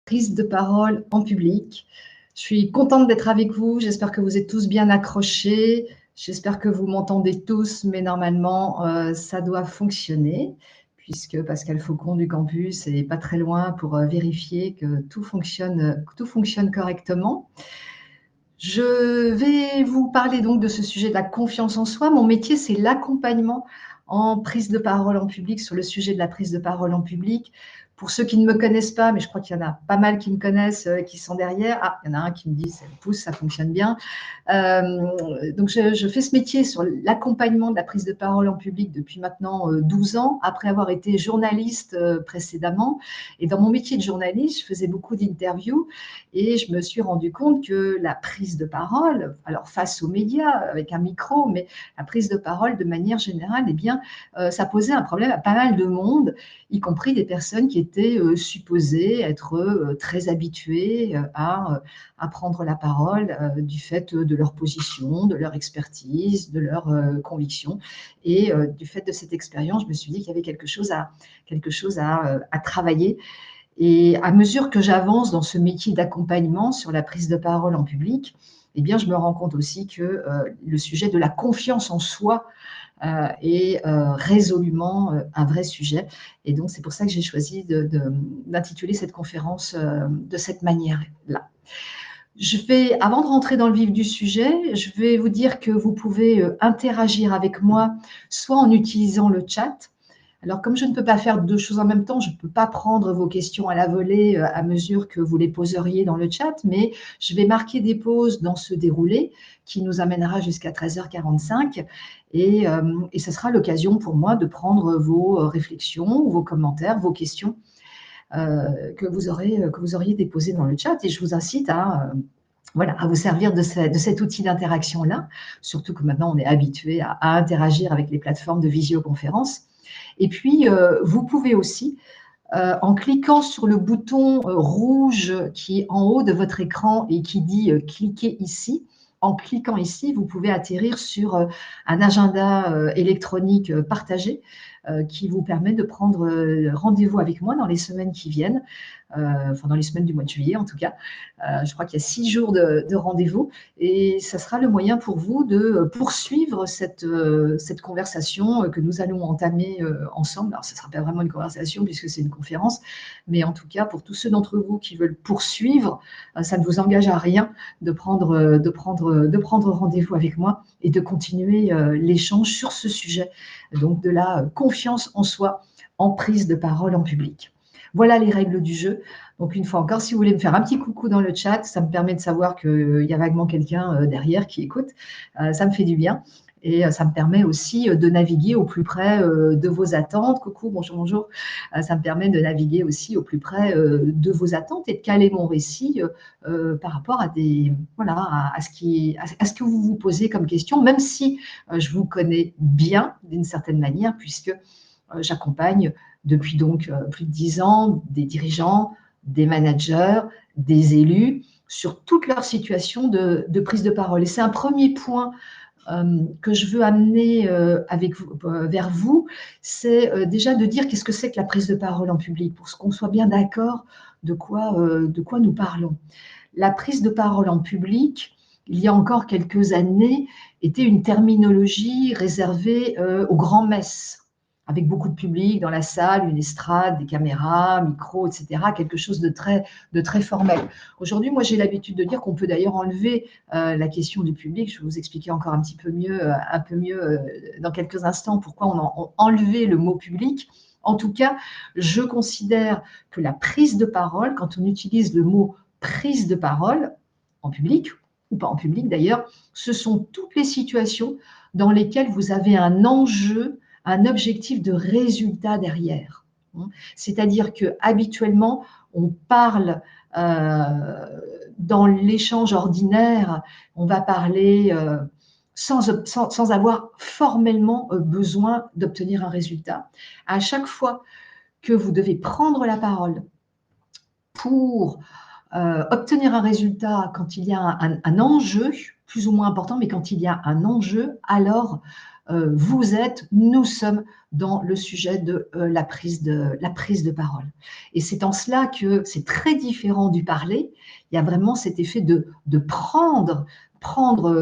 prise de parole en public. Je suis contente d'être avec vous. J'espère que vous êtes tous bien accrochés. J'espère que vous m'entendez tous, mais normalement, ça doit fonctionner, puisque Pascal Faucon du campus est pas très loin pour vérifier que tout fonctionne correctement. Je vais vous parler donc de ce sujet de la confiance en soi. Mon métier, c'est l'accompagnement en prise de parole en public, sur le sujet de la prise de parole en public. Pour ceux qui ne me connaissent pas, mais je crois qu'il y en a pas mal qui me connaissent, qui sont derrière. Ah, il y en a un qui me dit, c'est le pouce, ça fonctionne bien. Donc, je fais ce métier sur l'accompagnement de la prise de parole en public depuis maintenant 12 ans, après avoir été journaliste précédemment. Et dans mon métier de journaliste, je faisais beaucoup d'interviews et je me suis rendu compte que la prise de parole, alors face aux médias, avec un micro, mais la prise de parole de manière générale, eh bien, ça posait un problème à pas mal de monde, y compris des personnes qui étaient supposées être très habituées à prendre la parole du fait de leur position, de leur expertise, de leur conviction. Et du fait de cette expérience, je me suis dit qu'il y avait quelque chose à travailler. Et à mesure que j'avance dans ce métier d'accompagnement sur la prise de parole en public, eh bien, je me rends compte aussi que le sujet de la confiance en soi est résolument un vrai sujet. Et donc, c'est pour ça que j'ai choisi d'intituler cette conférence de cette manière-là. Avant de rentrer dans le vif du sujet, je vais vous dire que vous pouvez interagir avec moi, soit en utilisant le chat. Alors, comme je ne peux pas faire deux choses en même temps, je ne peux pas prendre vos questions à la volée à mesure que vous les poseriez dans le chat, mais je vais marquer des pauses dans ce déroulé qui nous amènera jusqu'à 13h45 et ce sera l'occasion pour moi de prendre vos réflexions, vos commentaires, vos questions que vous auriez déposées dans le chat. Et je vous incite à vous servir de cet outil d'interaction-là, surtout que maintenant on est habitué à interagir avec les plateformes de visioconférence. Et puis, vous pouvez aussi, en cliquant sur le bouton rouge qui est en haut de votre écran et qui dit « Cliquez ici », en cliquant ici, vous pouvez atterrir sur un agenda électronique partagé qui vous permet de prendre rendez-vous avec moi dans les semaines qui viennent, dans les semaines du mois de juillet en tout cas. Je crois qu'il y a 6 jours de rendez-vous et ça sera le moyen pour vous de poursuivre cette conversation que nous allons entamer ensemble. Alors, ce ne sera pas vraiment une conversation puisque c'est une conférence, mais en tout cas, pour tous ceux d'entre vous qui veulent poursuivre, ça ne vous engage à rien de prendre rendez-vous avec moi et de continuer l'échange sur ce sujet, donc de la confiance en soi en prise de parole en public. Voilà les règles du jeu. Donc, une fois encore, si vous voulez me faire un petit coucou dans le chat, ça me permet de savoir qu'il y a vaguement quelqu'un derrière qui écoute. Ça me fait du bien. Et ça me permet aussi de naviguer au plus près de vos attentes. Coucou, bonjour, bonjour. Ça me permet de naviguer aussi au plus près de vos attentes et de caler mon récit par rapport à ce que vous vous posez comme question, même si je vous connais bien d'une certaine manière, puisque j'accompagne depuis donc plus de 10 ans des dirigeants, des managers, des élus sur toute leur situation de prise de parole. Et c'est un premier point que je veux amener vers vous, c'est déjà de dire qu'est-ce que c'est que la prise de parole en public, pour qu'on soit bien d'accord de quoi nous parlons. La prise de parole en public, il y a encore quelques années, était une terminologie réservée aux grands-messes, avec beaucoup de public dans la salle, une estrade, des caméras, micros, etc., quelque chose de très formel. Aujourd'hui, moi, j'ai l'habitude de dire qu'on peut d'ailleurs enlever la question du public. Je vais vous expliquer encore un peu mieux dans quelques instants pourquoi on a enlevé le mot public. En tout cas, je considère que la prise de parole, quand on utilise le mot prise de parole, en public, ou pas en public d'ailleurs, ce sont toutes les situations dans lesquelles vous avez un enjeu, un objectif de résultat derrière. C'est-à-dire qu'habituellement, on parle dans l'échange ordinaire, on va parler sans avoir formellement besoin d'obtenir un résultat. À chaque fois que vous devez prendre la parole pour obtenir un résultat, quand il y a un enjeu plus ou moins important, mais quand il y a un enjeu, alors nous sommes dans le sujet de la prise de parole. Et c'est en cela que c'est très différent du parler. Il y a vraiment cet effet de prendre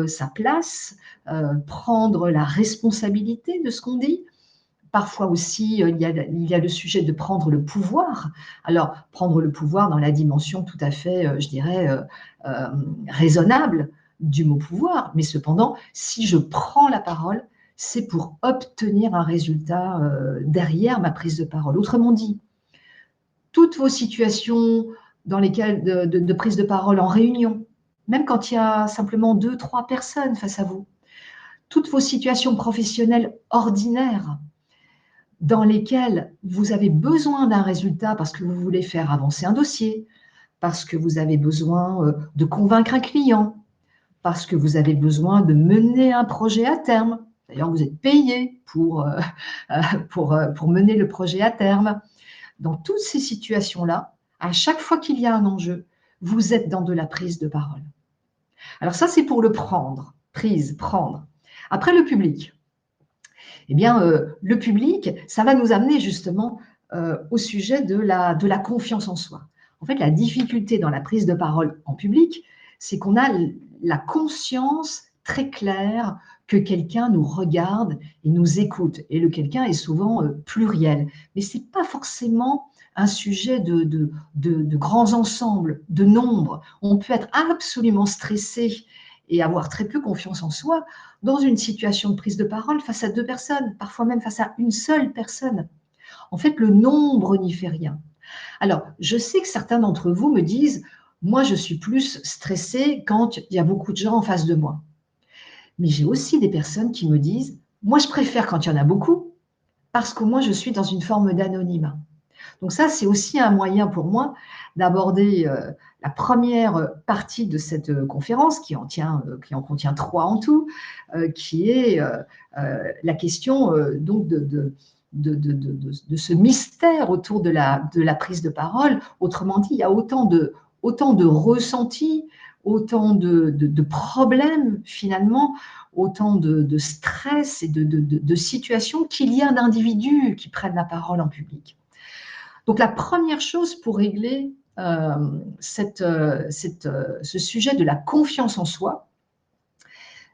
sa place, prendre la responsabilité de ce qu'on dit. Parfois aussi, il y a le sujet de prendre le pouvoir. Alors, prendre le pouvoir dans la dimension tout à fait, je dirais, raisonnable du mot pouvoir. Mais cependant, si je prends la parole, c'est pour obtenir un résultat derrière ma prise de parole. Autrement dit, toutes vos situations dans lesquelles de prise de parole en réunion, même quand il y a simplement 2, 3 personnes face à vous, toutes vos situations professionnelles ordinaires, dans lesquelles vous avez besoin d'un résultat parce que vous voulez faire avancer un dossier, parce que vous avez besoin de convaincre un client, parce que vous avez besoin de mener un projet à terme. D'ailleurs, vous êtes payé pour mener le projet à terme. Dans toutes ces situations-là, à chaque fois qu'il y a un enjeu, vous êtes dans de la prise de parole. Alors ça, c'est pour le prendre, prendre. Après, le public. Eh bien, le public, ça va nous amener justement au sujet de la confiance en soi. En fait, la difficulté dans la prise de parole en public, c'est qu'on a la conscience très claire que quelqu'un nous regarde et nous écoute. Et le quelqu'un est souvent pluriel. Mais ce n'est pas forcément un sujet de grands ensembles, de nombres. On peut être absolument stressé et avoir très peu confiance en soi dans une situation de prise de parole face à 2 personnes, parfois même face à une seule personne. En fait, le nombre n'y fait rien. Alors, je sais que certains d'entre vous me disent « Moi, je suis plus stressée quand il y a beaucoup de gens en face de moi. » Mais j'ai aussi des personnes qui me disent « Moi, je préfère quand il y en a beaucoup, parce qu'au moins, je suis dans une forme d'anonymat. » Donc ça, c'est aussi un moyen pour moi d'aborder la première partie de cette conférence, qui en contient 3 en tout, qui est la question donc de ce mystère autour de la prise de parole. Autrement dit, il y a autant de ressentis, autant de problèmes finalement, autant de stress et de situations qu'il y a d'individus qui prennent la parole en public. Donc la première chose pour régler ce sujet de la confiance en soi,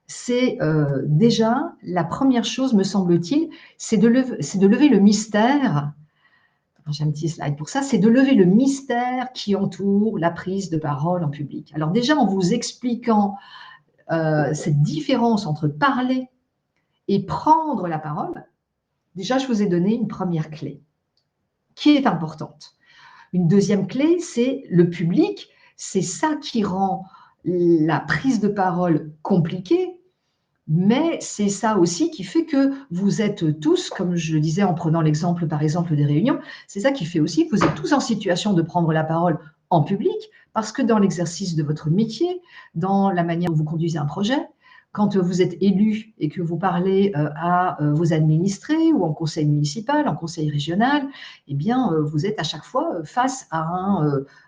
c'est déjà, la première chose, me semble-t-il, c'est de lever le mystère. J'ai un petit slide pour ça, c'est de lever le mystère qui entoure la prise de parole en public. Alors déjà, en vous expliquant cette différence entre parler et prendre la parole, déjà, je vous ai donné une première clé qui est importante. Une deuxième clé, c'est le public. C'est ça qui rend la prise de parole compliquée, mais c'est ça aussi qui fait que vous êtes tous, comme je le disais en prenant l'exemple par exemple des réunions, c'est ça qui fait aussi que vous êtes tous en situation de prendre la parole en public, parce que dans l'exercice de votre métier, dans la manière dont vous conduisez un projet, quand vous êtes élu et que vous parlez à vos administrés ou en conseil municipal, en conseil régional, eh bien, vous êtes à chaque fois face à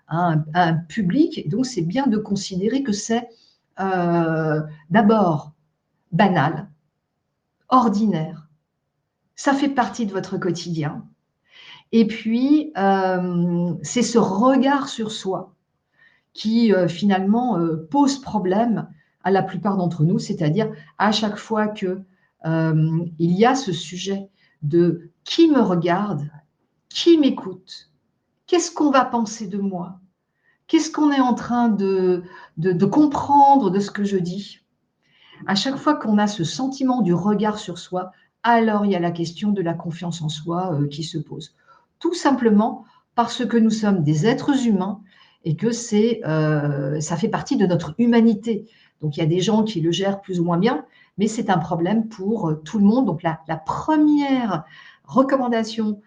un public. Et donc, c'est bien de considérer que c'est d'abord banal, ordinaire. Ça fait partie de votre quotidien. Et puis, c'est ce regard sur soi qui, finalement, pose problème à la plupart d'entre nous, c'est-à-dire à chaque fois qu'il y a ce sujet de qui me regarde, qui m'écoute, qu'est-ce qu'on va penser de moi, qu'est-ce qu'on est en train de comprendre de ce que je dis. À chaque fois qu'on a ce sentiment du regard sur soi, alors il y a la question de la confiance en soi qui se pose. Tout simplement parce que nous sommes des êtres humains et que ça fait partie de notre humanité. Donc, il y a des gens qui le gèrent plus ou moins bien, mais c'est un problème pour tout le monde. Donc, la première recommandation,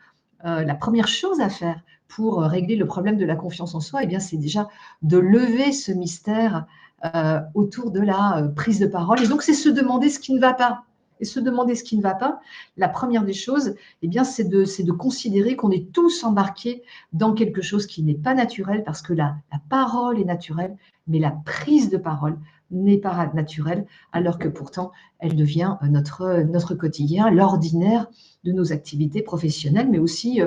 la première chose à faire pour régler le problème de la confiance en soi, eh bien, c'est déjà de lever ce mystère autour de la prise de parole. Et donc, c'est se demander ce qui ne va pas. Et se demander ce qui ne va pas, la première des choses, eh bien, c'est de considérer qu'on est tous embarqués dans quelque chose qui n'est pas naturel, parce que la parole est naturelle, mais la prise de parole n'est pas naturelle, alors que pourtant, elle devient notre quotidien, l'ordinaire de nos activités professionnelles, mais aussi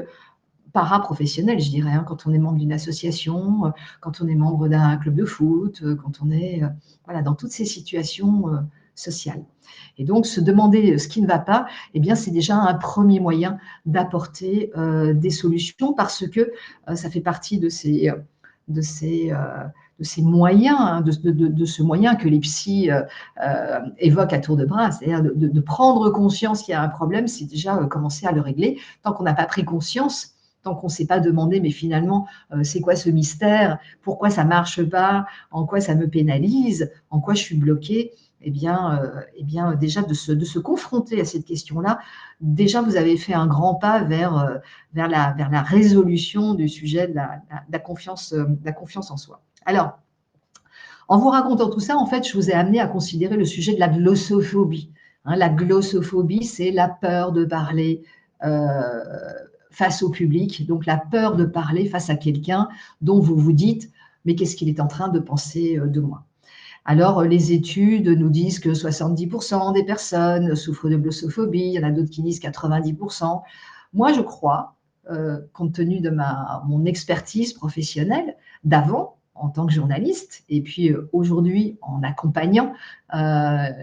para-professionnelles, je dirais, hein, quand on est membre d'une association, quand on est membre d'un club de foot, quand on est voilà, dans toutes ces situations sociales. Et donc, se demander ce qui ne va pas, eh bien, c'est déjà un premier moyen d'apporter des solutions, parce que ça fait partie de de ces, de ces moyens, hein, de ce moyen que les psys évoquent à tour de bras, c'est-à-dire de prendre conscience qu'il y a un problème, c'est déjà commencer à le régler. Tant qu'on n'a pas pris conscience, tant qu'on ne s'est pas demandé, mais finalement, c'est quoi ce mystère? Pourquoi ça ne marche pas? En quoi ça me pénalise? En quoi je suis bloquée? Eh bien, déjà de se confronter à cette question-là, déjà vous avez fait un grand pas vers la résolution du sujet de la confiance en soi. Alors, en vous racontant tout ça, en fait, je vous ai amené à considérer le sujet de la glossophobie. Hein, la glossophobie, c'est la peur de parler face au public, donc la peur de parler face à quelqu'un dont vous vous dites « mais qu'est-ce qu'il est en train de penser de moi ?» Alors, les études nous disent que 70% des personnes souffrent de glossophobie, il y en a d'autres qui disent 90%. Moi, je crois, compte tenu de mon expertise professionnelle d'avant, en tant que journaliste, et puis aujourd'hui en accompagnant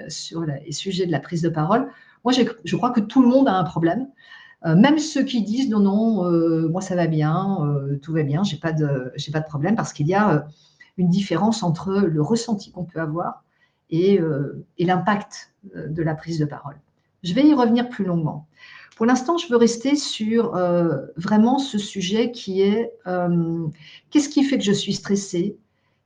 sur les sujets de la prise de parole, moi, je crois que tout le monde a un problème. Même ceux qui disent non, non, moi ça va bien, tout va bien, j'ai pas de problème, parce qu'il y a une différence entre le ressenti qu'on peut avoir et l'impact de la prise de parole. Je vais y revenir plus longuement. Pour l'instant, je veux rester sur vraiment ce sujet qui est qu'est-ce qui fait que je suis stressée?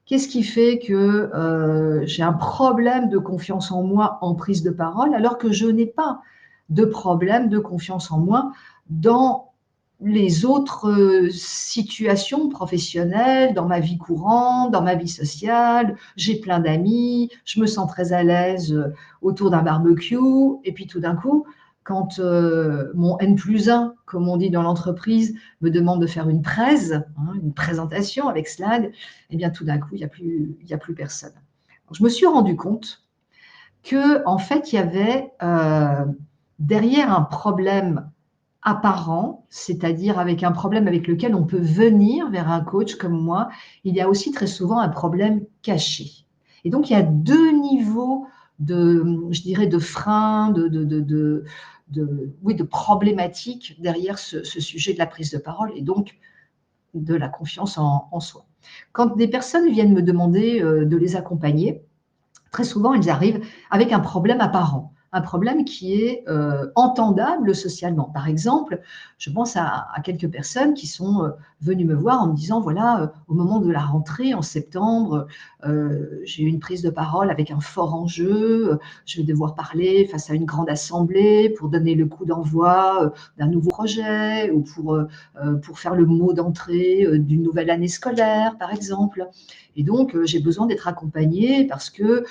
Qu'est-ce qui fait que j'ai un problème de confiance en moi en prise de parole, alors que je n'ai pas de problème de confiance en moi dans les autres situations professionnelles, dans ma vie courante, dans ma vie sociale. J'ai plein d'amis, je me sens très à l'aise autour d'un barbecue, et puis tout d'un coup, quand mon N+1, comme on dit dans l'entreprise, me demande de faire une presse, hein, une présentation avec slide, eh bien tout d'un coup, il n'y a plus personne. Donc, je me suis rendu compte que, en fait, il y avait derrière un problème apparent, c'est-à-dire avec un problème avec lequel on peut venir vers un coach comme moi, il y a aussi très souvent un problème caché. Et donc, il y a deux niveaux je dirais, de freins, oui, de problématiques derrière ce sujet de la prise de parole, et donc de la confiance en soi. Quand des personnes viennent me demander de les accompagner, très souvent, ils arrivent avec un problème apparent, un problème qui est entendable socialement. Par exemple, je pense à quelques personnes qui sont venues me voir en me disant, voilà, au moment de la rentrée en septembre, j'ai eu une prise de parole avec un fort enjeu, je vais devoir parler face à une grande assemblée pour donner le coup d'envoi d'un nouveau projet, ou pour faire le mot d'entrée d'une nouvelle année scolaire, par exemple. Et donc, j'ai besoin d'être accompagnée, parce que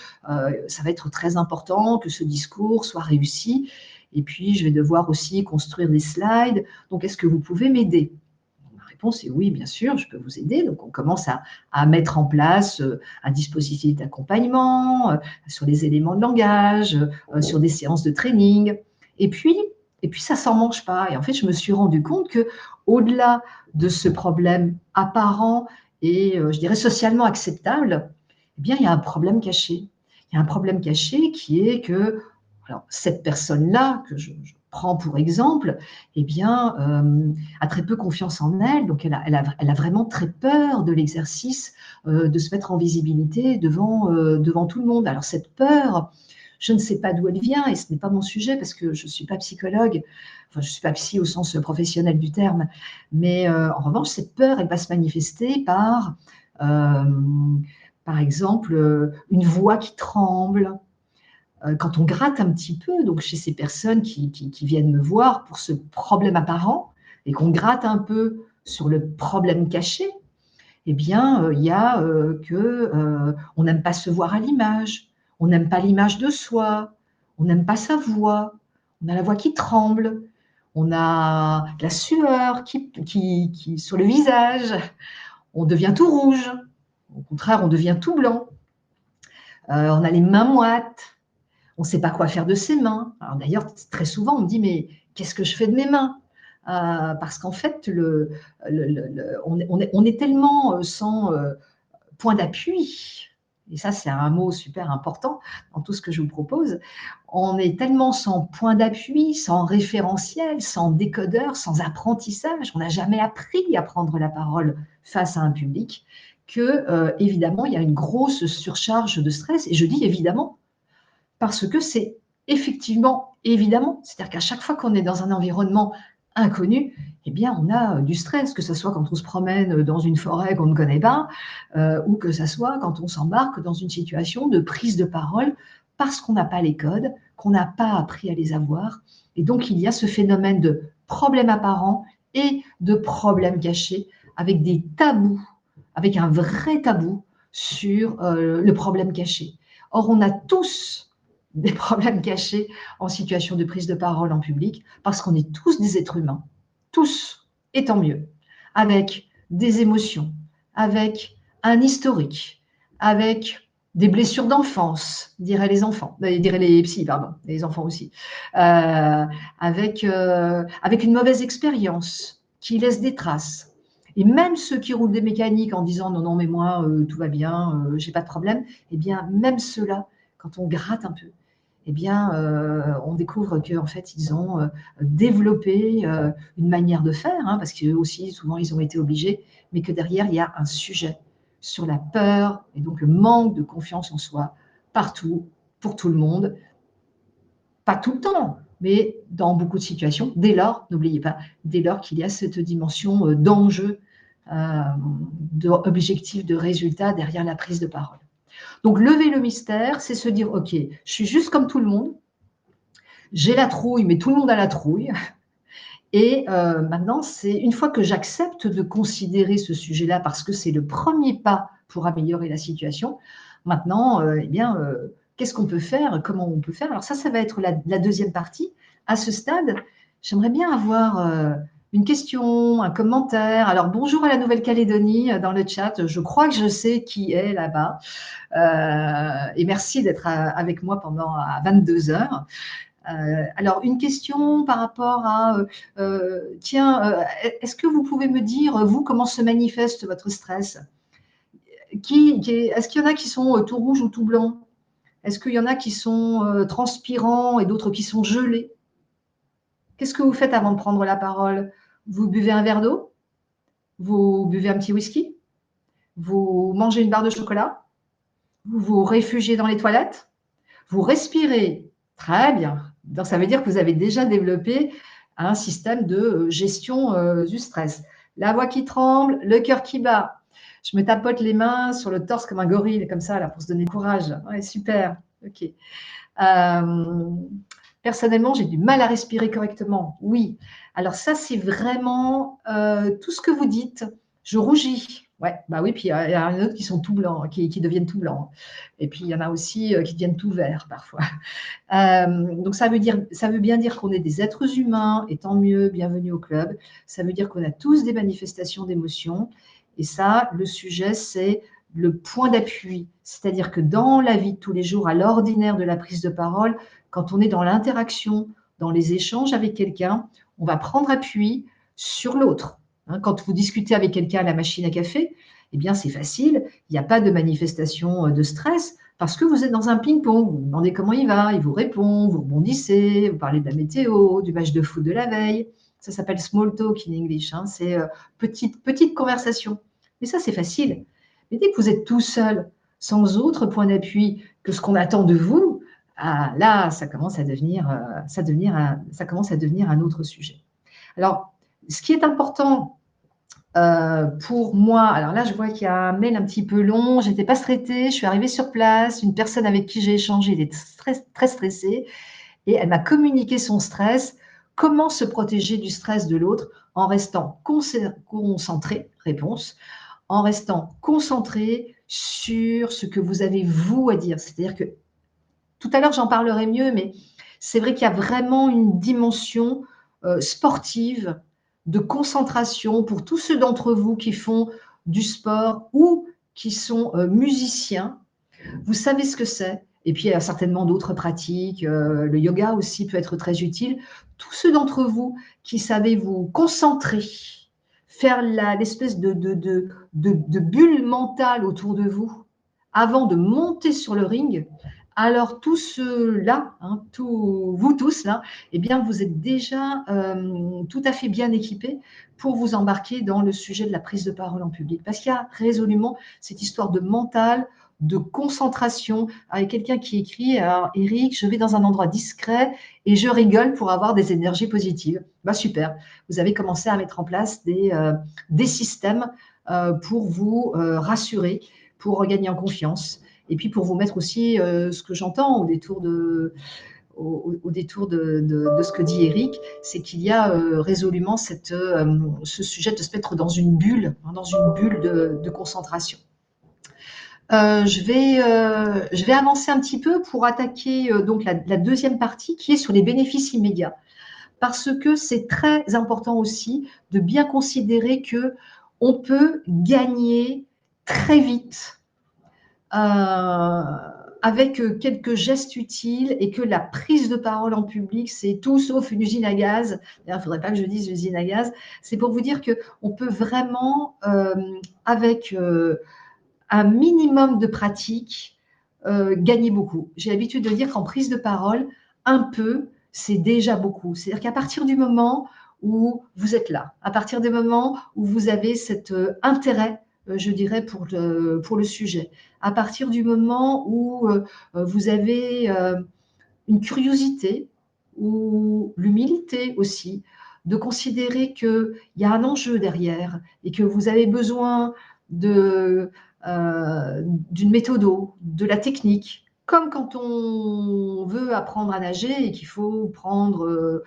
ça va être très important que ce discours soit réussi. Et puis, je vais devoir aussi construire des slides. Donc, est-ce que vous pouvez m'aider? Ma réponse est oui, bien sûr, je peux vous aider. Donc, on commence à mettre en place un dispositif d'accompagnement sur les éléments de langage, sur des séances de training. Et puis ça ne s'en mange pas. Et en fait, je me suis rendu compte que, au-delà de ce problème apparent et, je dirais, socialement acceptable, eh bien, il y a un problème caché. Il y a un problème caché qui est que, alors, cette personne-là, que je prends pour exemple, eh bien, a très peu confiance en elle, donc elle a vraiment très peur de l'exercice, de se mettre en visibilité devant tout le monde. Alors cette peur, je ne sais pas d'où elle vient, et ce n'est pas mon sujet, parce que je ne suis pas psychologue, enfin je ne suis pas psy au sens professionnel du terme, mais en revanche, cette peur, elle va se manifester par exemple, une voix qui tremble, quand on gratte un petit peu, donc chez ces personnes qui viennent me voir pour ce problème apparent, et qu'on gratte un peu sur le problème caché, eh bien, il y a on n'aime pas se voir à l'image, on n'aime pas l'image de soi, on n'aime pas sa voix, on a la voix qui tremble, on a la sueur qui sur le visage, on devient tout rouge, au contraire, on devient tout blanc, on a les mains moites, on ne sait pas quoi faire de ses mains. Alors d'ailleurs, très souvent, on me dit, mais qu'est-ce que je fais de mes mains? Parce qu'en fait, on est tellement sans point d'appui, et ça c'est un mot super important dans tout ce que je vous propose, on est tellement sans point d'appui, sans référentiel, sans décodeur, sans apprentissage, on n'a jamais appris à prendre la parole face à un public, que évidemment il y a une grosse surcharge de stress, et je dis évidemment, parce que c'est effectivement évidemment, c'est-à-dire qu'à chaque fois qu'on est dans un environnement inconnu, eh bien, on a du stress, que ce soit quand on se promène dans une forêt qu'on ne connaît pas, ou que ce soit quand on s'embarque dans une situation de prise de parole parce qu'on n'a pas les codes, qu'on n'a pas appris à les avoir. Et donc, il y a ce phénomène de problèmes apparents et de problèmes cachés, avec des tabous, avec un vrai tabou sur le problème caché. Or, on a tous des problèmes cachés en situation de prise de parole en public, parce qu'on est tous des êtres humains, tous, et tant mieux, avec des émotions, avec un historique, avec des blessures d'enfance, diraient les enfants, diraient les psys, pardon, les enfants aussi, avec une mauvaise expérience qui laisse des traces. Et même ceux qui roulent des mécaniques en disant non, non, mais moi, tout va bien, j'ai pas de problème, eh bien, même ceux-là, quand on gratte un peu, eh bien, on découvre qu'en fait, ils ont développé une manière de faire, hein, parce qu'eux aussi, souvent, ils ont été obligés, mais que derrière, il y a un sujet sur la peur et donc le manque de confiance en soi, partout, pour tout le monde, pas tout le temps, mais dans beaucoup de situations, dès lors, n'oubliez pas, dès lors qu'il y a cette dimension d'enjeu, euh, d'objectif, de résultat derrière la prise de parole. Donc, lever le mystère, c'est se dire, OK, je suis juste comme tout le monde, j'ai la trouille, mais tout le monde a la trouille. Et maintenant, c'est une fois que j'accepte de considérer ce sujet-là, parce que c'est le premier pas pour améliorer la situation, maintenant, eh bien, qu'est-ce qu'on peut faire? Comment on peut faire? Alors ça va être la deuxième partie. À ce stade, j'aimerais bien avoir une question, un commentaire. Alors, bonjour à la Nouvelle-Calédonie dans le chat. Je crois que je sais qui est là-bas. Et merci d'être avec moi pendant 22 heures. Alors, une question par rapport à, est-ce que vous pouvez me dire, vous, comment se manifeste votre stress? Est-ce qu'il y en a qui sont tout rouges ou tout blancs? Est-ce qu'il y en a qui sont transpirants et d'autres qui sont gelés? Qu'est-ce que vous faites avant de prendre la parole? Vous buvez un verre d'eau? Vous buvez un petit whisky? Vous mangez une barre de chocolat? Vous vous réfugiez dans les toilettes? Vous respirez? Très bien. Donc, ça veut dire que vous avez déjà développé un système de gestion du stress. La voix qui tremble, le cœur qui bat. Je me tapote les mains sur le torse comme un gorille, comme ça, là, pour se donner courage. Ouais, super. OK. Personnellement, j'ai du mal à respirer correctement. Oui. Alors ça, c'est vraiment tout ce que vous dites. Je rougis. Ouais, bah oui, puis il y en a d'autres qui sont tout blancs, qui deviennent tout blancs. Et puis il y en a aussi qui deviennent tout verts parfois. Donc ça veut bien dire qu'on est des êtres humains, et tant mieux, bienvenue au club. Ça veut dire qu'on a tous des manifestations d'émotions. Et ça, le sujet, c'est le point d'appui. C'est-à-dire que dans la vie de tous les jours, à l'ordinaire de la prise de parole, quand on est dans l'interaction, dans les échanges avec quelqu'un, on va prendre appui sur l'autre. Hein, quand vous discutez avec quelqu'un à la machine à café, eh bien c'est facile, il n'y a pas de manifestation de stress parce que vous êtes dans un ping-pong. Vous vous demandez comment il va, il vous répond, vous rebondissez, vous parlez de la météo, du match de foot de la veille. Ça s'appelle small talk in English, hein, c'est petite conversation. Mais ça, c'est facile. Mais dès que vous êtes tout seul, sans autre point d'appui que ce qu'on attend de vous, ah, là, ça commence à devenir un autre sujet. Alors, ce qui est important pour moi, alors là, je vois qu'il y a un mail un petit peu long, j'étais pas stressée, je suis arrivée sur place, une personne avec qui j'ai échangé était très stressée et elle m'a communiqué son stress. Comment se protéger du stress de l'autre en restant concentré, réponse, en restant concentré sur ce que vous avez vous à dire. C'est-à-dire que tout à l'heure, j'en parlerai mieux, mais c'est vrai qu'il y a vraiment une dimension sportive, de concentration pour tous ceux d'entre vous qui font du sport ou qui sont musiciens. Vous savez ce que c'est. Et puis, il y a certainement d'autres pratiques. Le yoga aussi peut être très utile. Tous ceux d'entre vous qui savez vous concentrer, faire l'espèce de bulle mentale autour de vous avant de monter sur le ring, alors tous ceux-là, hein, vous tous là, eh bien, vous êtes déjà tout à fait bien équipés pour vous embarquer dans le sujet de la prise de parole en public. Parce qu'il y a résolument cette histoire de mental, de concentration, avec quelqu'un qui écrit « Eric, je vais dans un endroit discret et je rigole pour avoir des énergies positives ». Bah, super, vous avez commencé à mettre en place des systèmes pour vous rassurer, pour regagner en confiance et puis pour vous mettre aussi ce que j'entends au détour de ce que dit Eric, c'est qu'il y a résolument ce sujet de se mettre dans une bulle de concentration. Je vais avancer un petit peu pour attaquer donc la deuxième partie qui est sur les bénéfices immédiats. Parce que c'est très important aussi de bien considérer qu'on peut gagner très vite avec quelques gestes utiles et que la prise de parole en public, c'est tout sauf une usine à gaz. Il ne faudrait pas que je dise usine à gaz. C'est pour vous dire qu'on peut vraiment, avec un minimum de pratique, gagner beaucoup. J'ai l'habitude de dire qu'en prise de parole, un peu, c'est déjà beaucoup. C'est-à-dire qu'à partir du moment où vous êtes là, à partir du moment où vous avez cet intérêt, je dirais, pour le sujet, à partir du moment où vous avez une curiosité ou l'humilité aussi, de considérer qu'il y a un enjeu derrière et que vous avez besoin d'une méthode, de la technique, comme quand on veut apprendre à nager et qu'il faut prendre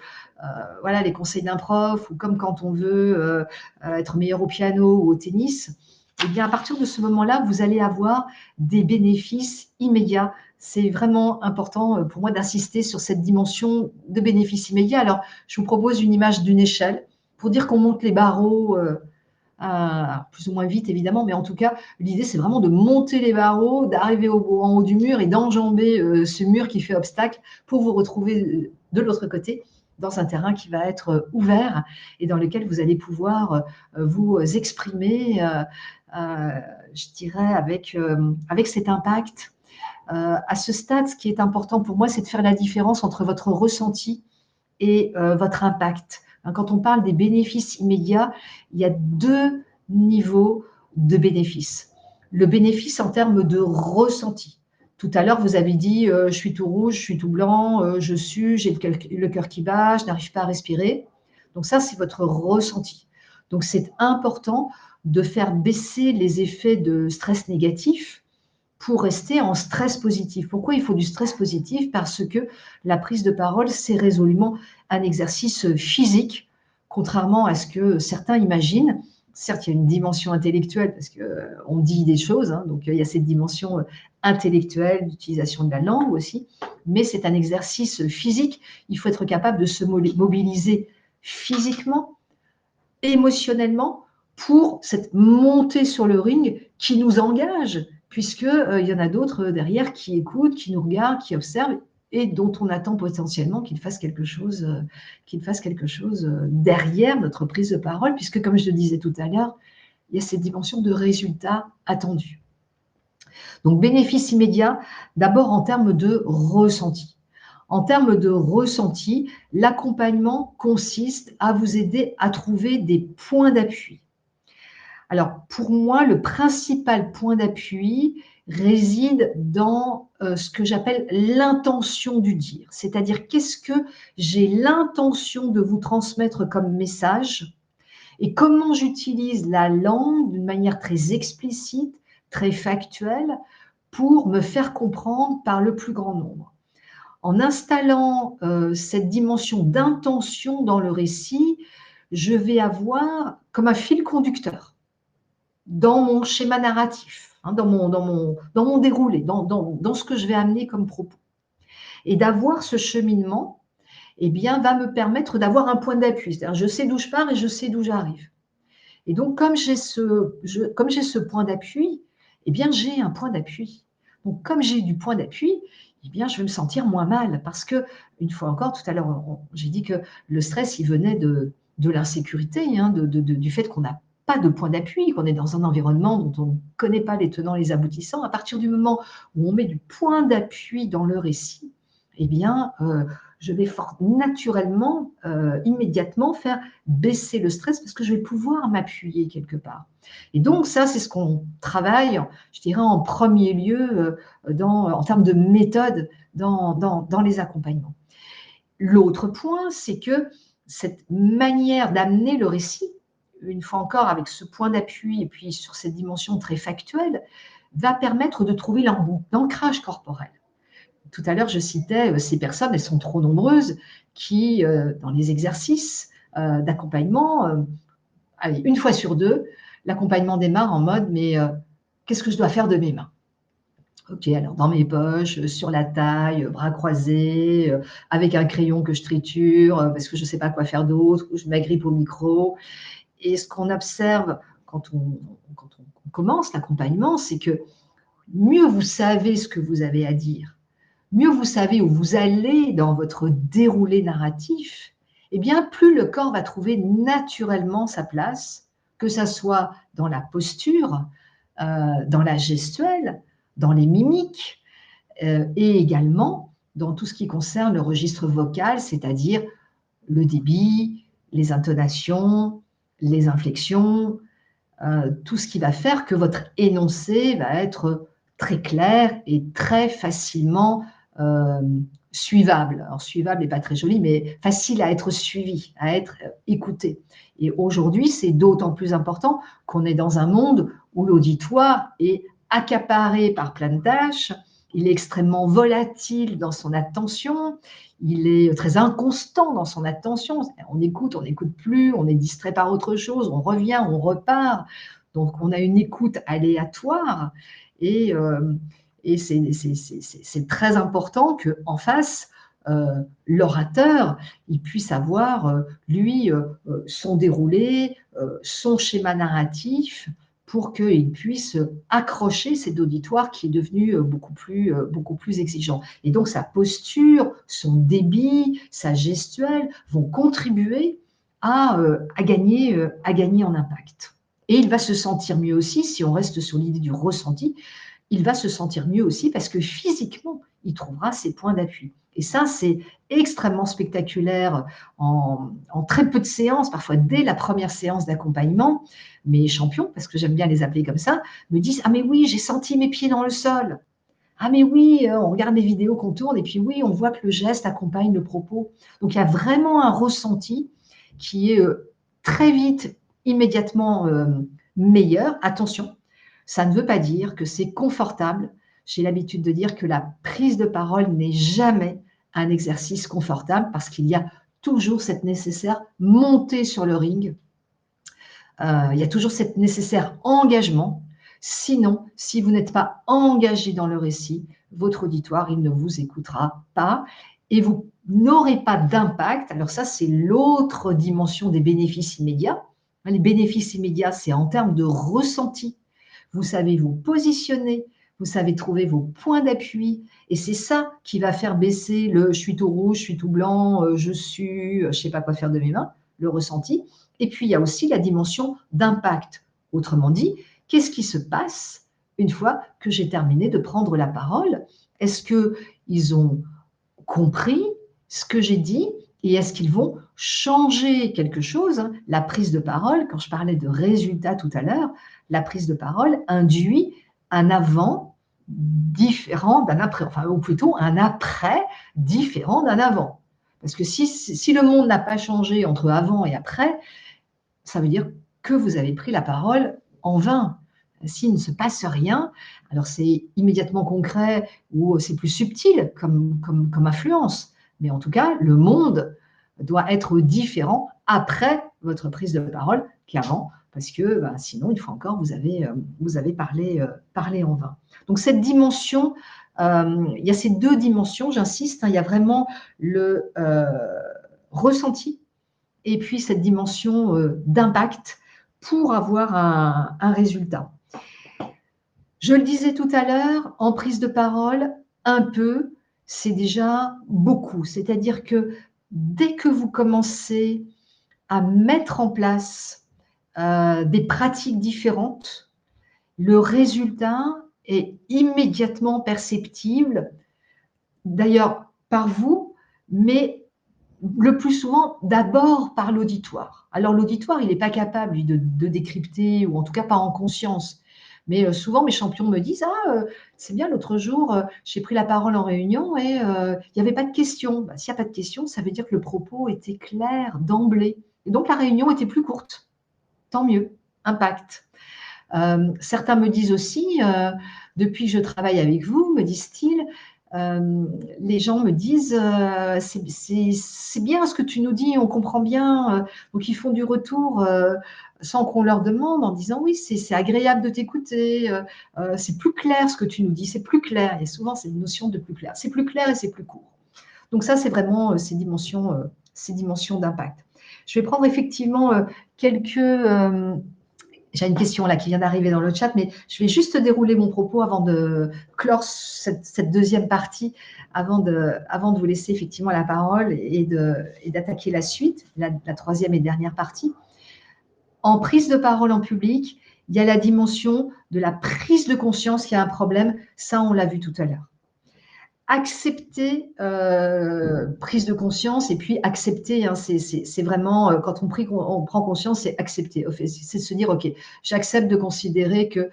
voilà, les conseils d'un prof, ou comme quand on veut être meilleur au piano ou au tennis. Eh bien, à partir de ce moment-là, vous allez avoir des bénéfices immédiats. C'est vraiment important pour moi d'insister sur cette dimension de bénéfices immédiats. Alors, je vous propose une image d'une échelle pour dire qu'on monte les barreaux plus ou moins vite, évidemment, mais en tout cas, l'idée, c'est vraiment de monter les barreaux, d'arriver en haut du mur et d'enjamber ce mur qui fait obstacle pour vous retrouver de l'autre côté, dans un terrain qui va être ouvert et dans lequel vous allez pouvoir vous exprimer, je dirais, avec cet impact. À ce stade, ce qui est important pour moi, c'est de faire la différence entre votre ressenti et votre impact. Quand on parle des bénéfices immédiats, il y a deux niveaux de bénéfices. Le bénéfice en termes de ressenti. Tout à l'heure, vous avez dit je suis tout rouge, je suis tout blanc, je sue, j'ai le cœur qui bat, je n'arrive pas à respirer. Donc ça, c'est votre ressenti. Donc c'est important de faire baisser les effets de stress négatif pour rester en stress positif. Pourquoi il faut du stress positif? Parce que la prise de parole, c'est résolument un exercice physique, contrairement à ce que certains imaginent. Certes, il y a une dimension intellectuelle parce qu'on dit des choses, hein, donc il y a cette dimension intellectuelle d'utilisation de la langue aussi, mais c'est un exercice physique. Il faut être capable de se mobiliser physiquement, émotionnellement, pour cette montée sur le ring qui nous engage, puisqu'il y en a d'autres derrière qui écoutent, qui nous regardent, qui observent et dont on attend potentiellement qu'ils fassent quelque chose, derrière notre prise de parole, puisque comme je le disais tout à l'heure, il y a cette dimension de résultat attendu. Donc, bénéfice immédiat, d'abord en termes de ressenti. En termes de ressenti, l'accompagnement consiste à vous aider à trouver des points d'appui. Alors, pour moi, le principal point d'appui réside dans ce que j'appelle l'intention du dire. C'est-à-dire, qu'est-ce que j'ai l'intention de vous transmettre comme message et comment j'utilise la langue d'une manière très explicite, très factuelle, pour me faire comprendre par le plus grand nombre. En installant cette dimension d'intention dans le récit, je vais avoir comme un fil conducteur dans mon schéma narratif, hein, dans mon déroulé, dans ce que je vais amener comme propos. Et d'avoir ce cheminement, eh bien, va me permettre d'avoir un point d'appui. C'est-à-dire, je sais d'où je pars et je sais d'où j'arrive. Et donc, comme j'ai ce point d'appui, eh bien, j'ai un point d'appui. Donc, comme j'ai du point d'appui, eh bien, je vais me sentir moins mal. Parce que, une fois encore, tout à l'heure, j'ai dit que le stress, il venait de l'insécurité, hein, du fait qu'on n'a pas de point d'appui, qu'on est dans un environnement dont on ne connaît pas les tenants, les aboutissants. À partir du moment où on met du point d'appui dans le récit, eh bien, je vais naturellement, immédiatement faire baisser le stress parce que je vais pouvoir m'appuyer quelque part. Et donc ça, c'est ce qu'on travaille, je dirais en premier lieu, en termes de méthode dans les accompagnements. L'autre point, c'est que cette manière d'amener le récit, une fois encore avec ce point d'appui et puis sur cette dimension très factuelle, va permettre de trouver l'ancrage corporel. Tout à l'heure, je citais ces personnes, elles sont trop nombreuses, qui, dans les exercices d'accompagnement, allez, une fois sur deux, l'accompagnement démarre en mode, mais qu'est-ce que je dois faire de mes mains? Ok, alors dans mes poches, sur la taille, bras croisés, avec un crayon que je triture, parce que je ne sais pas quoi faire d'autre, ou je m'agrippe au micro. Et ce qu'on observe quand on commence l'accompagnement, c'est que mieux vous savez ce que vous avez à dire, mieux vous savez où vous allez dans votre déroulé narratif, eh bien, plus le corps va trouver naturellement sa place, que ça soit dans la posture, dans la gestuelle, dans les mimiques, et également dans tout ce qui concerne le registre vocal, c'est-à-dire le débit, les intonations, les inflexions, tout ce qui va faire que votre énoncé va être très clair et très facilement suivable. Alors, suivable n'est pas très joli, mais facile à être suivi, à être écouté. Et aujourd'hui, c'est d'autant plus important qu'on est dans un monde où l'auditoire est accaparé par plein de tâches, il est extrêmement volatile dans son attention, il est très inconstant dans son attention. On n'écoute plus, on est distrait par autre chose, on revient, on repart. Donc, on a une écoute aléatoire et c'est très important qu'en face, l'orateur, il puisse avoir, lui, son déroulé, son schéma narratif, pour qu'il puisse accrocher cet auditoire qui est devenu beaucoup plus exigeant. Et donc, sa posture, son débit, sa gestuelle vont contribuer à gagner en impact. Et il va se sentir mieux aussi, si on reste sur l'idée du ressenti, il va se sentir mieux aussi parce que physiquement, il trouvera ses points d'appui. Et ça, c'est extrêmement spectaculaire en très peu de séances, parfois dès la première séance d'accompagnement. Mes champions, parce que j'aime bien les appeler comme ça, me disent « Ah mais oui, j'ai senti mes pieds dans le sol. Ah mais oui, on regarde les vidéos qu'on tourne et puis oui, on voit que le geste accompagne le propos. » Donc, il y a vraiment un ressenti qui est très vite, immédiatement meilleur. Attention, ça ne veut pas dire que c'est confortable. J'ai l'habitude de dire que la prise de parole n'est jamais un exercice confortable parce qu'il y a toujours cette nécessaire montée sur le ring. Il y a toujours cette nécessaire engagement. Sinon, si vous n'êtes pas engagé dans le récit, votre auditoire, il ne vous écoutera pas et vous n'aurez pas d'impact. Alors ça, c'est l'autre dimension des bénéfices immédiats. Les bénéfices immédiats, c'est en termes de ressenti. Vous savez vous positionner, vous savez trouver vos points d'appui et c'est ça qui va faire baisser le « je suis tout rouge, je suis tout blanc, je ne sais pas quoi faire de mes mains », le ressenti. Et puis, il y a aussi la dimension d'impact. Autrement dit, qu'est-ce qui se passe une fois que j'ai terminé de prendre la parole? Est-ce qu'ils ont compris ce que j'ai dit et est-ce qu'ils vont changer quelque chose? La prise de parole, quand je parlais de résultats tout à l'heure, la prise de parole induit un avant différent d'un après, enfin, ou plutôt un après différent d'un avant. Parce que si le monde n'a pas changé entre avant et après, ça veut dire que vous avez pris la parole en vain. S'il ne se passe rien, alors c'est immédiatement concret ou c'est plus subtil comme influence. Mais en tout cas, le monde doit être différent après votre prise de parole qu'avant, parce que sinon, une fois encore, vous avez parlé en vain. Donc cette dimension Il y a ces deux dimensions, j'insiste, hein, il y a vraiment le ressenti et puis cette dimension d'impact pour avoir un résultat. Je le disais tout à l'heure, en prise de parole, un peu, c'est déjà beaucoup. C'est-à-dire que dès que vous commencez à mettre en place des pratiques différentes, le résultat est immédiatement perceptible, d'ailleurs par vous, mais le plus souvent d'abord par l'auditoire. Alors l'auditoire, il n'est pas capable, lui, de décrypter, ou en tout cas pas en conscience. Mais souvent, mes champions me disent, « Ah, c'est bien, l'autre jour, j'ai pris la parole en réunion et il n'y avait pas de questions. » Bah, s'il n'y a pas de questions, ça veut dire que le propos était clair d'emblée. Et donc, la réunion était plus courte. Tant mieux, impact. Certains me disent aussi, depuis que je travaille avec vous, me disent-ils, les gens me disent, c'est bien ce que tu nous dis, on comprend bien. Donc, ils font du retour sans qu'on leur demande, en disant, oui, c'est agréable de t'écouter, c'est plus clair ce que tu nous dis, c'est plus clair. Et souvent, c'est une notion de plus clair. C'est plus clair et c'est plus court. Donc ça, c'est vraiment ces dimensions d'impact. Je vais prendre effectivement quelques... j'ai une question là qui vient d'arriver dans le chat, mais je vais juste dérouler mon propos avant de clore cette deuxième partie, avant de vous laisser effectivement la parole et d'attaquer la suite, la troisième et dernière partie. En prise de parole en public, il y a la dimension de la prise de conscience qu'il y a un problème. Ça, on l'a vu tout à l'heure. Accepter, prise de conscience, et puis accepter, hein, c'est vraiment, quand on prend conscience, c'est accepter. C'est se dire, ok, j'accepte de considérer que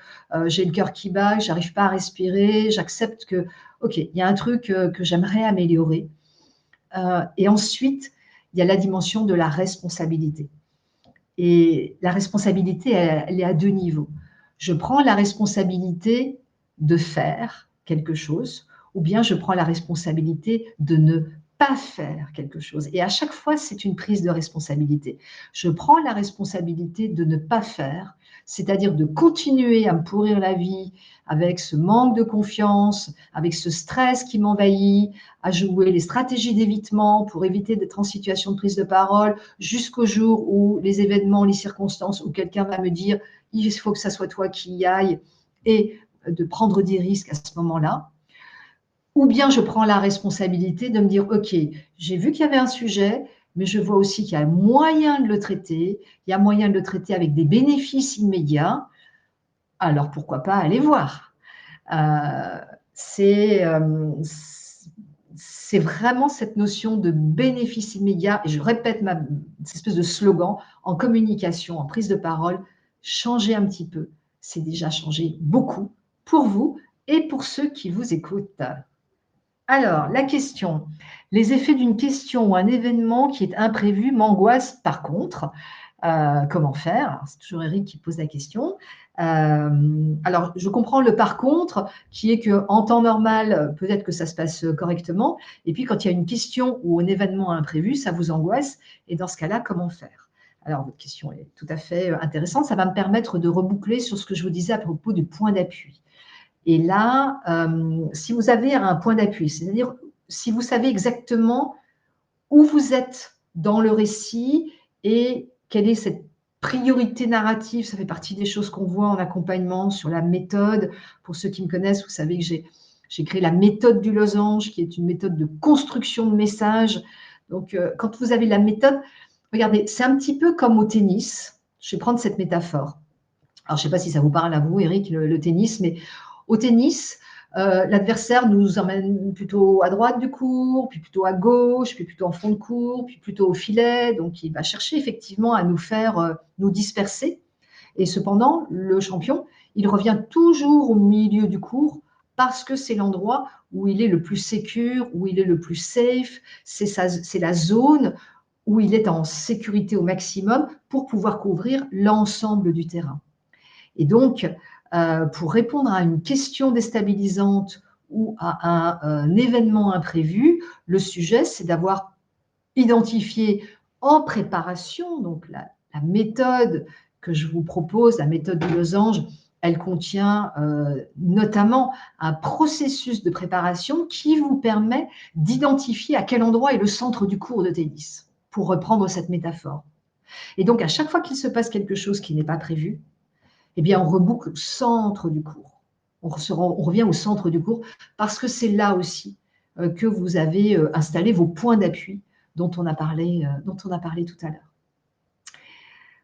j'ai le cœur qui bat, que j'arrive pas à respirer, j'accepte que, ok, il y a un truc que j'aimerais améliorer. Et ensuite, il y a la dimension de la responsabilité. Et la responsabilité, elle est à deux niveaux. Je prends la responsabilité de faire quelque chose, ou bien je prends la responsabilité de ne pas faire quelque chose. Et à chaque fois, c'est une prise de responsabilité. Je prends la responsabilité de ne pas faire, c'est-à-dire de continuer à me pourrir la vie avec ce manque de confiance, avec ce stress qui m'envahit, à jouer les stratégies d'évitement pour éviter d'être en situation de prise de parole, jusqu'au jour où les événements, les circonstances, où quelqu'un va me dire « il faut que ça soit toi qui y aille » et de prendre des risques à ce moment-là. Ou bien je prends la responsabilité de me dire « ok, j'ai vu qu'il y avait un sujet, mais je vois aussi qu'il y a moyen de le traiter, il y a moyen de le traiter avec des bénéfices immédiats, alors pourquoi pas aller voir ?» C'est vraiment cette notion de bénéfice immédiat, et je répète cette espèce de slogan, en communication, en prise de parole, changer un petit peu, c'est déjà changer beaucoup pour vous et pour ceux qui vous écoutent. Alors, la question. Les effets d'une question ou un événement qui est imprévu m'angoissent par contre. Comment faire? C'est toujours Eric qui pose la question. Alors, je comprends le par contre, qui est qu'en temps normal, peut-être que ça se passe correctement. Et puis, quand il y a une question ou un événement imprévu, ça vous angoisse. Et dans ce cas-là, comment faire? Alors, votre question est tout à fait intéressante. Ça va me permettre de reboucler sur ce que je vous disais à propos du point d'appui. Et là, si vous avez un point d'appui, c'est-à-dire si vous savez exactement où vous êtes dans le récit et quelle est cette priorité narrative, ça fait partie des choses qu'on voit en accompagnement sur la méthode. Pour ceux qui me connaissent, vous savez que j'ai créé la méthode du losange, qui est une méthode de construction de messages. Donc, quand vous avez la méthode, regardez, c'est un petit peu comme au tennis. Je vais prendre cette métaphore. Alors, je ne sais pas si ça vous parle à vous, Eric, le tennis, mais au tennis, l'adversaire nous emmène plutôt à droite du court, puis plutôt à gauche, puis plutôt en fond de court, puis plutôt au filet. Donc, il va chercher effectivement à nous faire nous disperser. Et cependant, le champion, il revient toujours au milieu du court parce que c'est l'endroit où il est le plus sécure, où il est le plus safe. C'est la zone où il est en sécurité au maximum pour pouvoir couvrir l'ensemble du terrain. Et donc, pour répondre à une question déstabilisante ou à un événement imprévu, le sujet, c'est d'avoir identifié en préparation, donc la méthode que je vous propose, la méthode du losange, Elle contient notamment un processus de préparation qui vous permet d'identifier à quel endroit est le centre du court de tennis, pour reprendre cette métaphore. Et donc, à chaque fois qu'il se passe quelque chose qui n'est pas prévu, eh bien, on reboucle le centre du cours. On revient au centre du cours parce que c'est là aussi que vous avez installé vos points d'appui dont on a parlé tout à l'heure.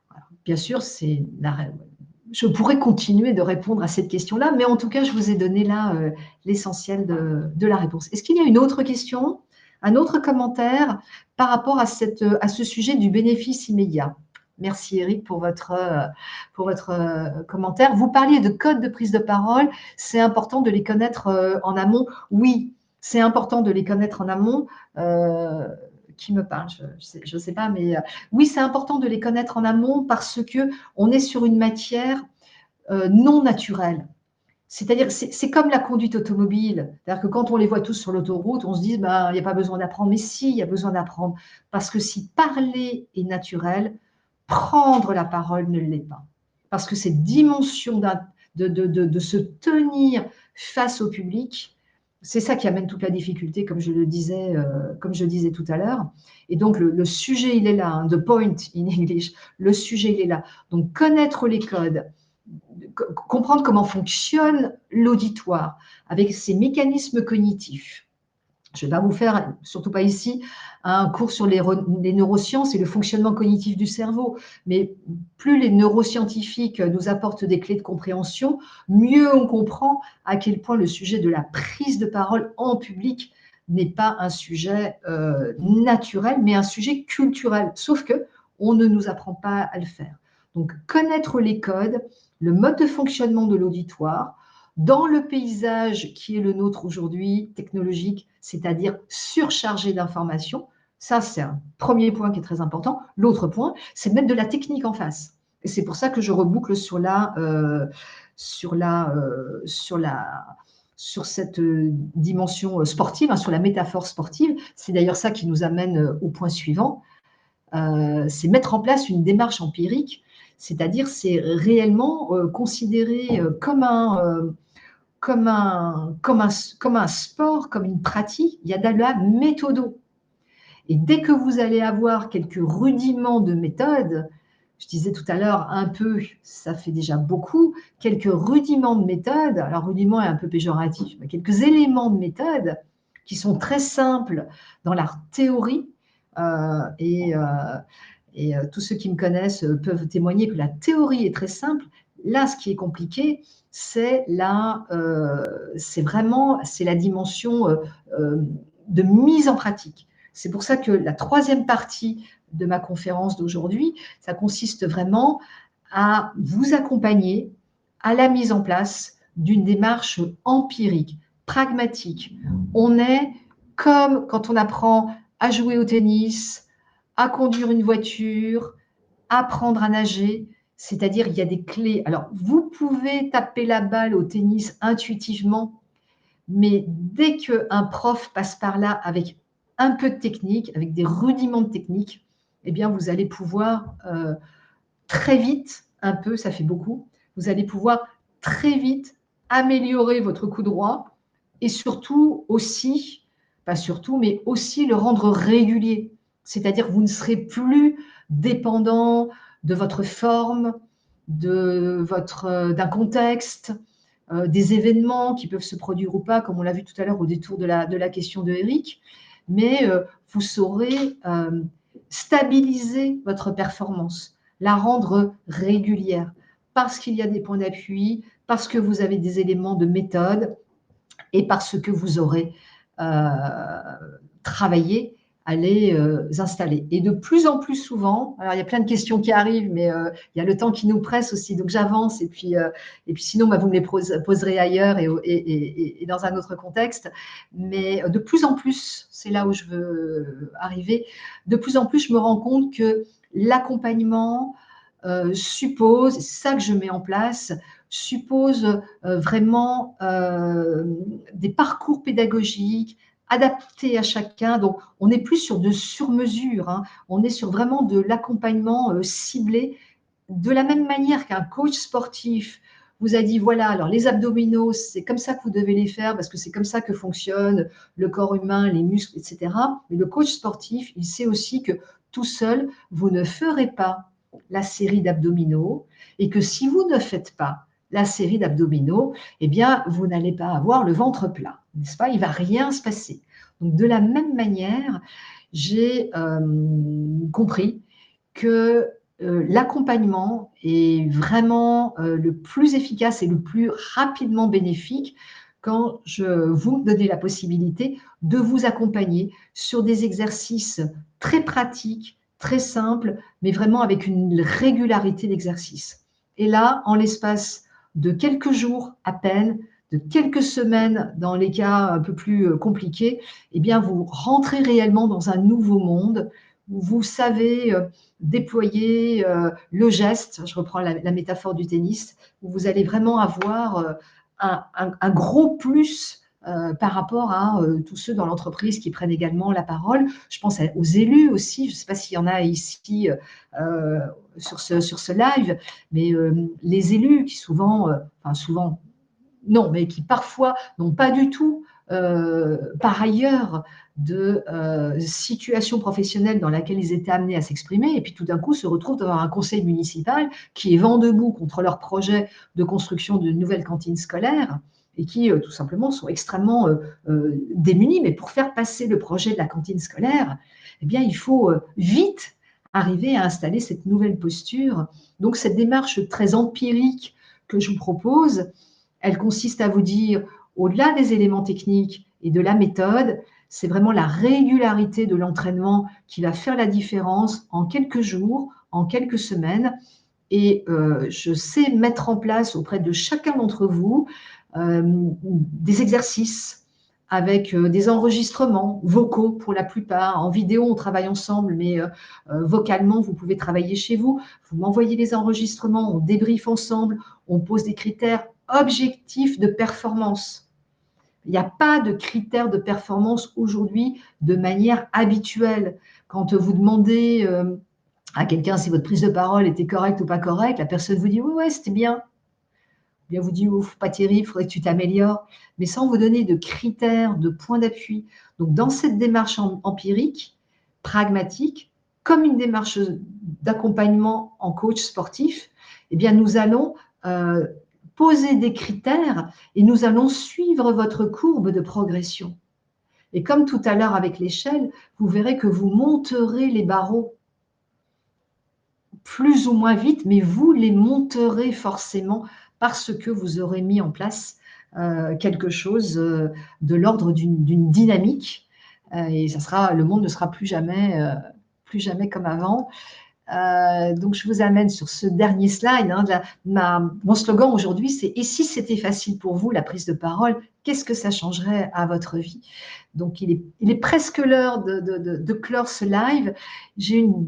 Voilà. Bien sûr, je pourrais continuer de répondre à cette question-là, mais en tout cas, je vous ai donné là l'essentiel de la réponse. Est-ce qu'il y a une autre question, un autre commentaire par rapport à ce sujet du bénéfice immédiat? Merci Eric pour votre commentaire. Vous parliez de codes de prise de parole, c'est important de les connaître en amont. Oui, c'est important de les connaître en amont. Qui me parle, je ne sais pas, mais oui, c'est important de les connaître en amont parce qu'on est sur une matière non naturelle. C'est-à-dire, c'est comme la conduite automobile. C'est-à-dire que quand on les voit tous sur l'autoroute, on se dit, ben, il n'y a pas besoin d'apprendre. Mais si, il y a besoin d'apprendre. Parce que si parler est naturel, prendre la parole ne l'est pas. Parce que cette dimension de se tenir face au public, c'est ça qui amène toute la difficulté, comme je disais tout à l'heure. Et donc, le sujet, il est là, hein, the point in English, le sujet, il est là. Donc, connaître les codes, comprendre comment fonctionne l'auditoire avec ses mécanismes cognitifs. Je ne vais pas vous faire, surtout pas ici, un cours sur les neurosciences et le fonctionnement cognitif du cerveau. Mais plus les neuroscientifiques nous apportent des clés de compréhension, mieux on comprend à quel point le sujet de la prise de parole en public n'est pas un sujet naturel, mais un sujet culturel. Sauf qu'on ne nous apprend pas à le faire. Donc, connaître les codes, le mode de fonctionnement de l'auditoire, dans le paysage qui est le nôtre aujourd'hui, technologique, c'est-à-dire surchargé d'informations, ça c'est un premier point qui est très important. L'autre point, c'est de mettre de la technique en face. Et c'est pour ça que je reboucle sur cette dimension sportive, hein, sur la métaphore sportive. C'est d'ailleurs ça qui nous amène au point suivant. C'est mettre en place une démarche empirique, c'est-à-dire c'est réellement considérer comme un sport, comme une pratique, il y a de la méthodo. Et dès que vous allez avoir quelques rudiments de méthode, je disais tout à l'heure un peu, ça fait déjà beaucoup, quelques rudiments de méthode, alors rudiment est un peu péjoratif, mais quelques éléments de méthode qui sont très simples dans la théorie, tous ceux qui me connaissent peuvent témoigner que la théorie est très simple. Là, ce qui est compliqué, c'est la dimension de mise en pratique. C'est pour ça que la troisième partie de ma conférence d'aujourd'hui, ça consiste vraiment à vous accompagner à la mise en place d'une démarche empirique, pragmatique. On est comme quand on apprend à jouer au tennis, à conduire une voiture, apprendre à nager, c'est-à-dire il y a des clés. Alors, vous pouvez taper la balle au tennis intuitivement, mais dès qu'un prof passe par là avec un peu de technique, avec des rudiments de technique, eh bien, vous allez pouvoir très vite, un peu, ça fait beaucoup, vous allez pouvoir très vite améliorer votre coup droit et surtout aussi, pas surtout, mais aussi le rendre régulier. C'est-à-dire que vous ne serez plus dépendant de votre forme, d'un contexte, des événements qui peuvent se produire ou pas, comme on l'a vu tout à l'heure au détour de la question de Eric, mais vous saurez stabiliser votre performance, la rendre régulière, parce qu'il y a des points d'appui, parce que vous avez des éléments de méthode et parce que vous aurez travaillé à les installer. Et de plus en plus souvent, alors il y a plein de questions qui arrivent, mais il y a le temps qui nous presse aussi, donc j'avance, et puis sinon, bah, vous me les poserez ailleurs et dans un autre contexte. Mais de plus en plus, c'est là où je veux arriver, de plus en plus, je me rends compte que l'accompagnement suppose, c'est ça que je mets en place, suppose vraiment des parcours pédagogiques adaptés à chacun. Donc, on n'est plus sur de sur-mesure, hein. On est sur vraiment de l'accompagnement ciblé, de la même manière qu'un coach sportif vous a dit, voilà, alors les abdominaux, c'est comme ça que vous devez les faire parce que c'est comme ça que fonctionne le corps humain, les muscles, etc. Mais le coach sportif, il sait aussi que tout seul, vous ne ferez pas la série d'abdominaux et que si vous ne faites pas la série d'abdominaux, eh bien, vous n'allez pas avoir le ventre plat, n'est-ce pas? Il ne va rien se passer. Donc, de la même manière, j'ai compris que l'accompagnement est vraiment le plus efficace et le plus rapidement bénéfique quand je vous donnez la possibilité de vous accompagner sur des exercices très pratiques, très simples, mais vraiment avec une régularité d'exercice. Et là, en l'espace de quelques jours à peine, de quelques semaines dans les cas un peu plus compliqués, eh bien, vous rentrez réellement dans un nouveau monde où vous savez déployer le geste, je reprends la métaphore du tennis, où vous allez vraiment avoir un gros plus par rapport à tous ceux dans l'entreprise qui prennent également la parole. Je pense aux élus aussi, je ne sais pas s'il y en a ici sur ce live, mais les élus qui souvent, enfin souvent, non, mais qui parfois n'ont pas du tout, par ailleurs, de situation professionnelle dans laquelle ils étaient amenés à s'exprimer, et puis tout d'un coup se retrouvent devant un conseil municipal qui est vent debout contre leur projet de construction de nouvelles cantines scolaires et qui tout simplement sont extrêmement démunis. Mais pour faire passer le projet de la cantine scolaire, eh bien, il faut vite arriver à installer cette nouvelle posture. Donc cette démarche très empirique que je vous propose, elle consiste à vous dire, au-delà des éléments techniques et de la méthode, c'est vraiment la régularité de l'entraînement qui va faire la différence en quelques jours, en quelques semaines. Et je sais mettre en place auprès de chacun d'entre vous des exercices avec des enregistrements vocaux pour la plupart. En vidéo, on travaille ensemble, mais vocalement, vous pouvez travailler chez vous. Vous m'envoyez les enregistrements, on débriefe ensemble, on pose des critères objectifs de performance. Il n'y a pas de critères de performance aujourd'hui de manière habituelle. Quand vous demandez à quelqu'un si votre prise de parole était correcte ou pas correcte, la personne vous dit oui, ouais, c'était bien. Bien vous dit ouf, pas terrible, il faudrait que tu t'améliores, mais sans vous donner de critères, de points d'appui. Donc, dans cette démarche empirique, pragmatique, comme une démarche d'accompagnement en coach sportif, eh bien, nous allons poser des critères et nous allons suivre votre courbe de progression. Et comme tout à l'heure avec l'échelle, vous verrez que vous monterez les barreaux plus ou moins vite, mais vous les monterez forcément parce que vous aurez mis en place quelque chose de l'ordre d'une dynamique et le monde ne sera plus jamais comme avant. Donc, je vous amène sur ce dernier slide. Mon slogan aujourd'hui, c'est « Et si c'était facile pour vous, la prise de parole, qu'est-ce que ça changerait à votre vie ?» Donc, il est presque l'heure de clore ce live. J'ai une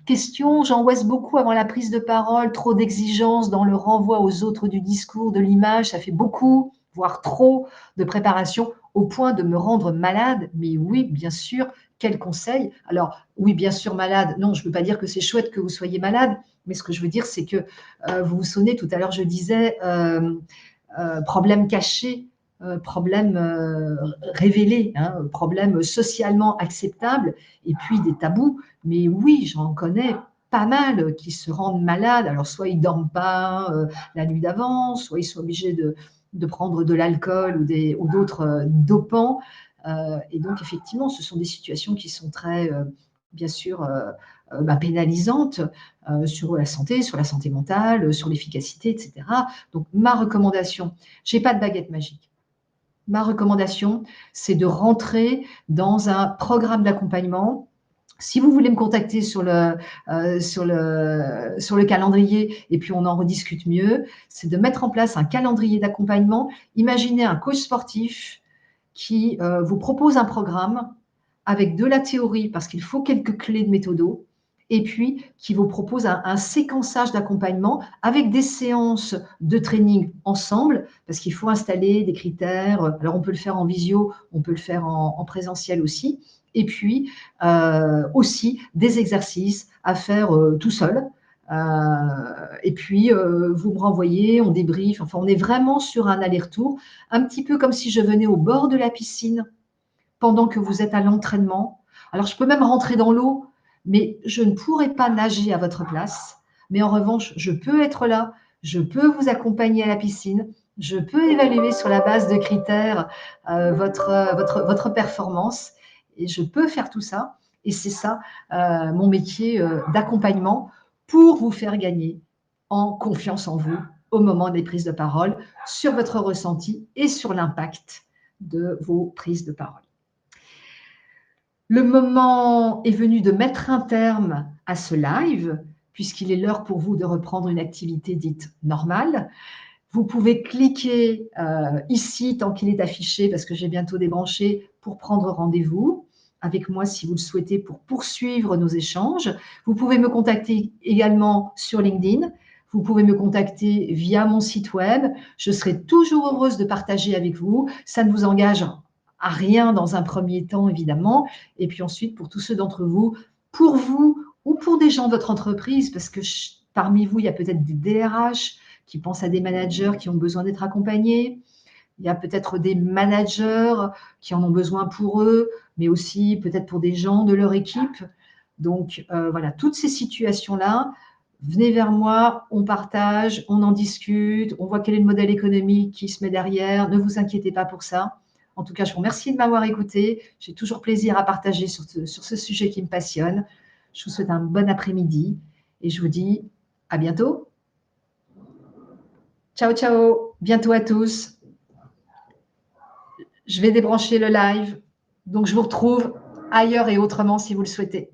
question. J'angoisse beaucoup avant la prise de parole, trop d'exigences dans le renvoi aux autres du discours, de l'image. Ça fait beaucoup, voire trop de préparation au point de me rendre malade. Mais oui, bien sûr, quel conseil? Alors, oui, bien sûr, malade. Non, je ne veux pas dire que c'est chouette que vous soyez malade, mais ce que je veux dire, c'est que vous vous souvenez, tout à l'heure, je disais problème caché, problème révélé, hein, problème socialement acceptable, et puis des tabous. Mais oui, j'en connais pas mal qui se rendent malades. Alors, soit ils ne dorment pas la nuit d'avant, soit ils sont obligés de prendre de l'alcool ou d'autres dopants. Et donc, effectivement, ce sont des situations qui sont très, bien sûr, pénalisantes sur la santé mentale, sur l'efficacité, etc. Donc, ma recommandation, je n'ai pas de baguette magique. Ma recommandation, c'est de rentrer dans un programme d'accompagnement. Si vous voulez me contacter sur le calendrier, et puis on en rediscute mieux, c'est de mettre en place un calendrier d'accompagnement. Imaginez un coach sportif qui vous propose un programme avec de la théorie, parce qu'il faut quelques clés de méthodo, et puis qui vous propose un séquençage d'accompagnement avec des séances de training ensemble, parce qu'il faut installer des critères. Alors, on peut le faire en visio, on peut le faire en présentiel aussi, et puis aussi des exercices à faire tout seul, Et puis, vous me renvoyez, on débriefe. Enfin, on est vraiment sur un aller-retour, un petit peu comme si je venais au bord de la piscine pendant que vous êtes à l'entraînement. Alors, je peux même rentrer dans l'eau, mais je ne pourrai pas nager à votre place. Mais en revanche, je peux être là, je peux vous accompagner à la piscine, je peux évaluer sur la base de critères votre performance et je peux faire tout ça. Et c'est ça mon métier d'accompagnement pour vous faire gagner en confiance en vous au moment des prises de parole, sur votre ressenti et sur l'impact de vos prises de parole. Le moment est venu de mettre un terme à ce live, puisqu'il est l'heure pour vous de reprendre une activité dite normale. Vous pouvez cliquer ici, tant qu'il est affiché, parce que j'ai bientôt débranché, pour prendre rendez-vous avec moi si vous le souhaitez pour poursuivre nos échanges. Vous pouvez me contacter également sur LinkedIn. Vous pouvez me contacter via mon site web. Je serai toujours heureuse de partager avec vous. Ça ne vous engage à rien dans un premier temps, évidemment. Et puis ensuite, pour tous ceux d'entre vous, pour vous ou pour des gens de votre entreprise, parce que parmi vous, il y a peut-être des DRH qui pensent à des managers qui ont besoin d'être accompagnés. Il y a peut-être des managers qui en ont besoin pour eux, mais aussi peut-être pour des gens de leur équipe. Donc voilà, toutes ces situations-là, venez vers moi, on partage, on en discute, on voit quel est le modèle économique qui se met derrière. Ne vous inquiétez pas pour ça. En tout cas, je vous remercie de m'avoir écouté. J'ai toujours plaisir à partager sur ce sujet qui me passionne. Je vous souhaite un bon après-midi et je vous dis à bientôt. Ciao, ciao. Bientôt à tous. Je vais débrancher le live. Donc, je vous retrouve ailleurs et autrement si vous le souhaitez.